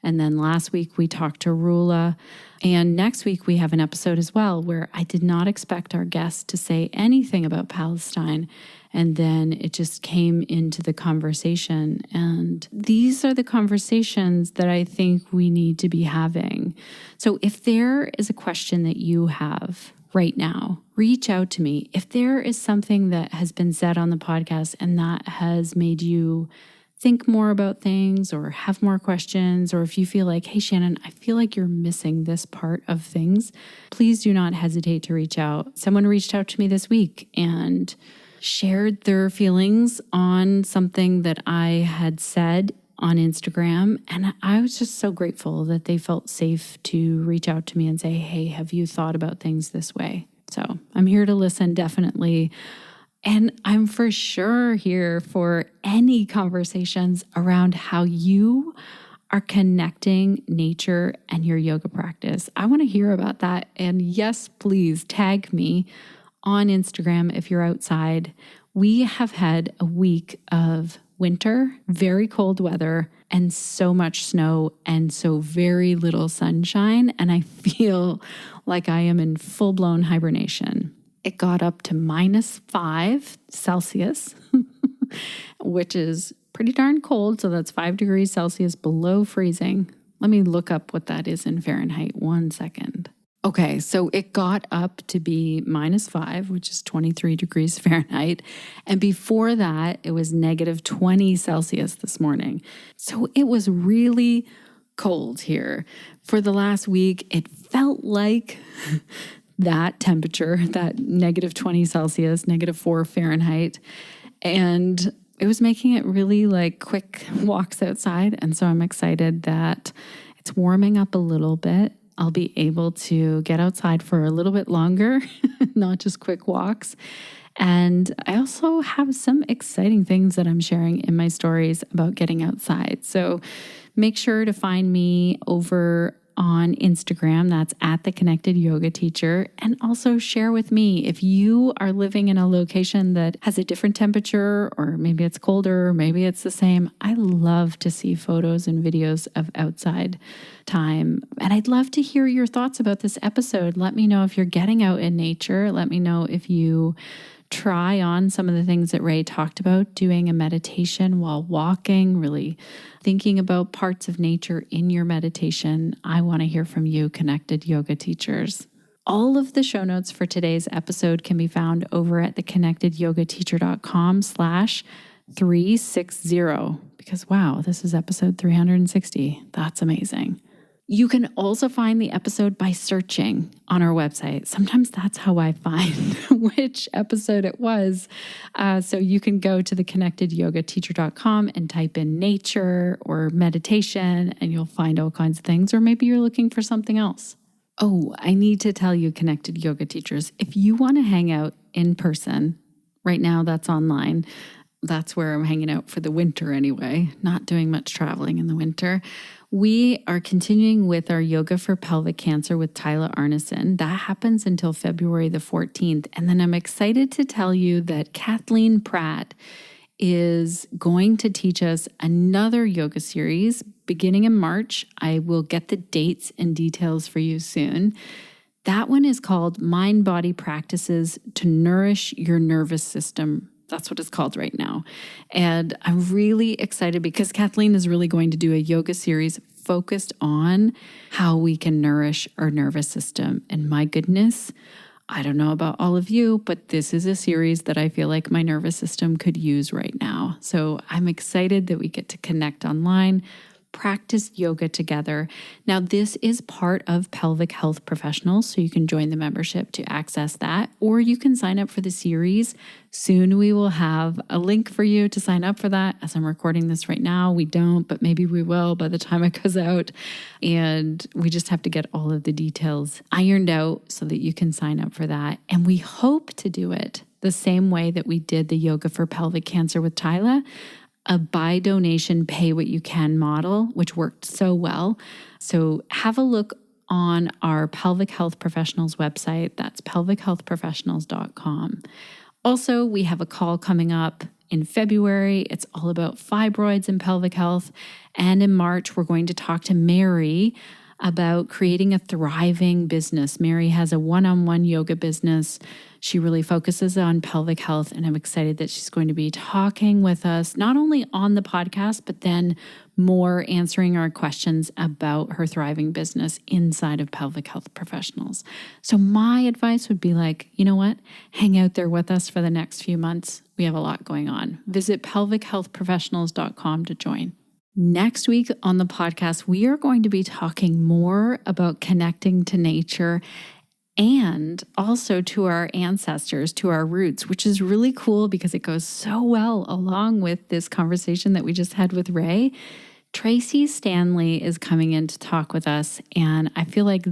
And then last week we talked to Rula. And next week we have an episode as well where I did not expect our guest to say anything about Palestine. And then it just came into the conversation. And these are the conversations that I think we need to be having. So if there is a question that you have right now, reach out to me. If there is something that has been said on the podcast and that has made you think more about things or have more questions, or if you feel like, hey, Shannon, I feel like you're missing this part of things, please do not hesitate to reach out. Someone reached out to me this week and shared their feelings on something that I had said on Instagram. And I was just so grateful that they felt safe to reach out to me and say, hey, have you thought about things this way? So I'm here to listen, definitely. And I'm for sure here for any conversations around how you are connecting nature and your yoga practice. I want to hear about that. And yes, please tag me on Instagram if you're outside. We have had a week of winter, very cold weather, and so much snow and so very little sunshine. And I feel like I am in full-blown hibernation. It got up to -5 Celsius, which is pretty darn cold. So that's 5 degrees Celsius below freezing. Let me look up what that is in Fahrenheit. 1 second. Okay, so it got up to be -5, which is 23 degrees Fahrenheit. And before that, it was -20 Celsius this morning. So it was really cold here. For the last week, it felt like that temperature, that -20 Celsius, -4 Fahrenheit. And it was making it really like quick walks outside. And so I'm excited that it's warming up a little bit. I'll be able to get outside for a little bit longer, not just quick walks. And I also have some exciting things that I'm sharing in my stories about getting outside. So make sure to find me over on Instagram. That's at The Connected Yoga Teacher. And also share with me if you are living in a location that has a different temperature, or maybe it's colder, or maybe it's the same. I love to see photos and videos of outside time. And I'd love to hear your thoughts about this episode. Let me know if you're getting out in nature. Let me know if you try on some of the things that Ray talked about, doing a meditation while walking, really thinking about parts of nature in your meditation. I want to hear from you, Connected Yoga Teachers. All of the show notes for today's episode can be found over at theconnectedyogateacher.com/360, because wow, this is episode 360. That's amazing. You can also find the episode by searching on our website. Sometimes that's how I find which episode it was. So you can go to theconnectedyogateacher.com and type in nature or meditation, and you'll find all kinds of things. Or maybe you're looking for something else. Oh, I need to tell you, Connected Yoga Teachers, if you want to hang out in person, right now that's online. That's where I'm hanging out for the winter anyway, not doing much traveling in the winter. We are continuing with our Yoga for Pelvic Cancer with Tyler Arneson. That happens until February the 14th. And then I'm excited to tell you that Kathleen Pratt is going to teach us another yoga series beginning in March. I will get the dates and details for you soon. That one is called Mind Body Practices to Nourish Your Nervous System. That's what it's called right now. And I'm really excited because Kathleen is really going to do a yoga series focused on how we can nourish our nervous system. And my goodness, I don't know about all of you, but this is a series that I feel like my nervous system could use right now. So I'm excited that we get to connect online, practice yoga together. Now, this is part of Pelvic Health Professionals, so you can join the membership to access that, or you can sign up for the series. Soon we will have a link for you to sign up for that. As I'm recording this right now, we don't, but maybe we will by the time it goes out. And we just have to get all of the details ironed out so that you can sign up for that. And we hope to do it the same way that we did the Yoga for Pelvic Cancer with Tyla, a buy donation, pay what you can model, which worked so well. So have a look on our Pelvic Health Professionals website. That's pelvichealthprofessionals.com. Also, we have a call coming up in February. It's all about fibroids and pelvic health. And in March, we're going to talk to Mary about creating a thriving business. Mary has a one-on-one yoga business. She really focuses on pelvic health, and I'm excited that she's going to be talking with us, not only on the podcast, but then more answering our questions about her thriving business inside of Pelvic Health Professionals. So my advice would be like, you know what? Hang out there with us for the next few months. We have a lot going on. Visit pelvichealthprofessionals.com to join. Next week on the podcast, we are going to be talking more about connecting to nature and also to our ancestors, to our roots, which is really cool because it goes so well along with this conversation that we just had with Ray. Tracy Stanley is coming in to talk with us, and I feel like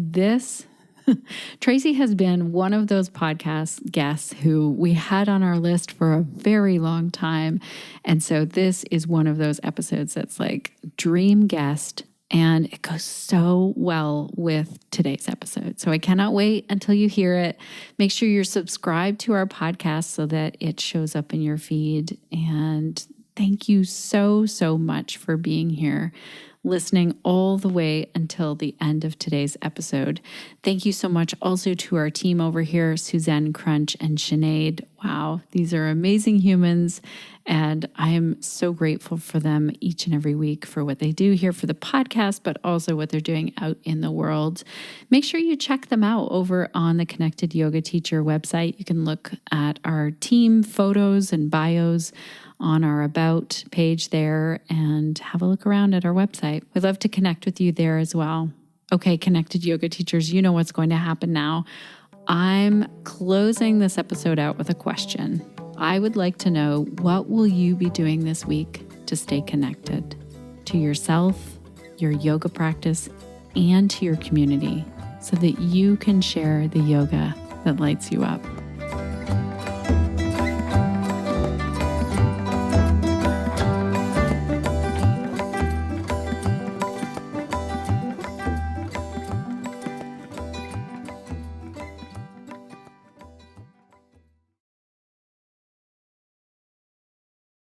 Tracy has been one of those podcast guests who we had on our list for a very long time. And so this is one of those episodes that's like dream guest, and it goes so well with today's episode. So I cannot wait until you hear it. Make sure you're subscribed to our podcast so that it shows up in your feed. And thank you so, so much for being here, listening all the way until the end of today's episode. Thank you so much also to our team over here, Suzanne Crunch and Sinead. Wow, these are amazing humans, and I am so grateful for them each and every week for what they do here for the podcast, but also what they're doing out in the world. Make sure you check them out over on the Connected Yoga Teacher website. You can look at our team photos and bios on our About page there and have a look around at our website. We'd love to connect with you there as well. Okay, Connected Yoga Teachers, you know what's going to happen now. I'm closing this episode out with a question. I would like to know, what will you be doing this week to stay connected to yourself, your yoga practice, and to your community so that you can share the yoga that lights you up?